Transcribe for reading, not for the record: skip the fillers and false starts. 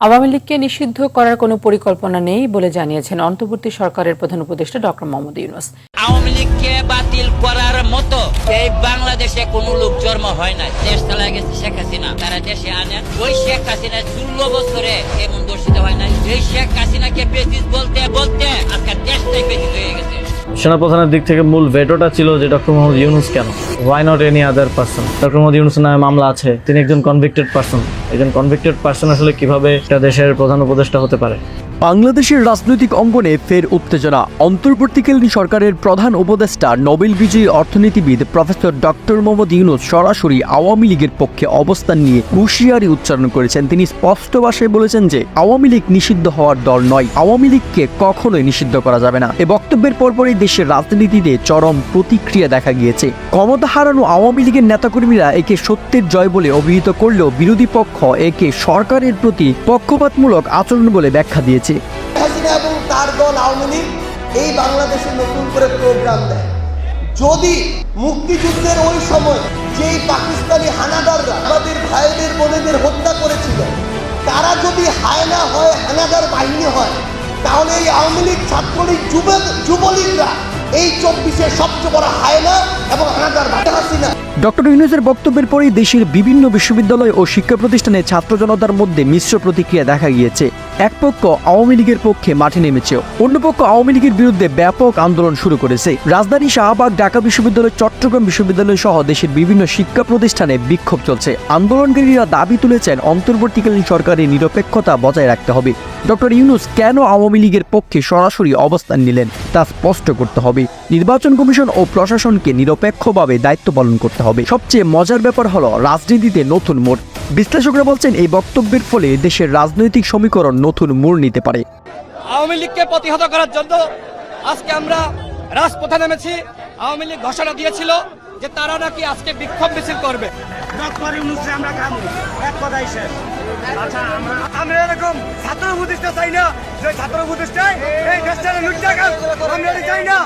আওয়ামী লীগকে নিষিদ্ধ করার কোনো পরিকল্পনা নেই বলে জানিয়েছেন অন্তর্বর্তী সরকারের প্রধান উপদেষ্টা ডক্টর মোহাম্মদ ইউনূস। আওয়ামী লীগকে বাতিল করার মতো এই বাংলাদেশে কোনো লোক জন্ম হয় না। দেশ চালায় গেছে শেখ হাসিনা, তারা দেশে আনেন। ওই শেখ হাসিনা 16 বছরে এমন দর্শিত হয় নাই। এই শেখ হাসিনাকে বেসিস বলতে বলতে আজকে দেশটাই বেসিস হয়ে গেছে। সেনাপ্রধানের দিক থেকে মূল ভেটোটা ছিল যে ডক্টর মোহাম্মদ ইউনূস কেন, why not any other person. Doctor Mohammad ইউনূসের নামে মামলা আছে, তিনি একজন কনভিক্টেড পারসন। একজন কনভিক্টেড পারসন আসলে কিভাবে একটা দেশের প্রধান উপদেষ্টা হতে পারে? বাংলাদেশের রাজনৈতিক অঙ্গনে ফের উত্তেজনা। অন্তর্বর্তীকালীন সরকারের প্রধান উপদেষ্টা নোবেল বিজয়ী অর্থনীতিবিদ প্রফেসর ডক্টর মোহাম্মদ ইউনূস সরাসরি আওয়ামী লীগের পক্ষে অবস্থান নিয়ে হুঁশিয়ারি উচ্চারণ করেছেন। তিনি স্পষ্ট ভাষায় বলেছেন যে আওয়ামী লীগ নিষিদ্ধ হওয়ার দল নয়, আওয়ামী লীগকে কখনোই নিষিদ্ধ করা যাবে না। এ বক্তব্যের পরপরই দেশের রাজনীতিতে চরম প্রতিক্রিয়া দেখা গিয়েছে। ক্ষমতা হারানো আওয়ামী লীগের নেতাকর্মীরা একে সত্যের জয় বলে অভিহিত করলেও বিরোধী পক্ষ একে সরকারের প্রতি পক্ষপাতমূলক আচরণ বলে ব্যাখ্যা দিয়েছে। হাসিনা এবং তার দল আওয়ামী লীগ এই বাংলাদেশে নতুন করে প্রোগ্রাম দেয়। যদি মুক্তিযুদ্ধের ওই সময় যেই পাকিস্তানি হানাদাররা আমাদের ভাইদের বোনেদের হত্যা করেছিল, তারা যদি হায়না হয়, হানাদার বাহিনী হয়, তাহলে এই আওয়ামী লীগ, ছাত্রলীগ, যুবলীগরা এই 24-এর সবচেয়ে বড় হায়না এবং হানাদার হাসিনা। ডক্টর ইউনূসের বক্তব্যের পরেই দেশের বিভিন্ন বিশ্ববিদ্যালয় ও শিক্ষা প্রতিষ্ঠানে ছাত্র জনতার মধ্যে মিশ্র প্রতিক্রিয়া দেখা গিয়েছে। এক পক্ষ আওয়ামী লীগের পক্ষে মাঠে নেমেছে, অন্য পক্ষ আওয়ামী লীগের বিরুদ্ধে ব্যাপক আন্দোলন শুরু করেছে। রাজধানী শাহবাগ, ঢাকা বিশ্ববিদ্যালয়, চট্টগ্রাম বিশ্ববিদ্যালয় সহ দেশের বিভিন্ন শিক্ষা প্রতিষ্ঠানে বিক্ষোভ চলছে। আন্দোলনকারীরা দাবি তুলেছেন অন্তর্বর্তীকালীন সরকারের নিরপেক্ষতা বজায় রাখতে হবে। ডক্টর ইউনূস কেন আওয়ামী লীগের পক্ষে সরাসরি অবস্থান নিলেন তা স্পষ্ট করতে হবে। নির্বাচন কমিশন ও প্রশাসনকে নিরপেক্ষভাবে দায়িত্ব পালন করতে হবে। সবচেয়ে মজার ব্যাপার হলো রাজনীতিতে নতুন মোড়। বিশ্লেষকরা বলছেন এই বক্তব্যের ফলে দেশের রাজনৈতিক সমীকরণ নতুন মোড় নিতে পারে। আওয়ামী লীগকে প্রতিহত করার জন্য আজকে আমরা রাজপথে নেমেছি। আওয়ামী লীগ ঘোষণা দিয়েছিল যে তারা নাকি আজকে বিক্ষোভ মিছিল করবে। ডক্টর ইউনূসে আমরা খামু, এক কথাই শেষ। আচ্ছা, আমরা এরকম ছাত্র প্রতিষ্ঠা চাই না, যে ছাত্র প্রতিষ্ঠায় এই দেশটা লুট টাকা আমরা চাই না।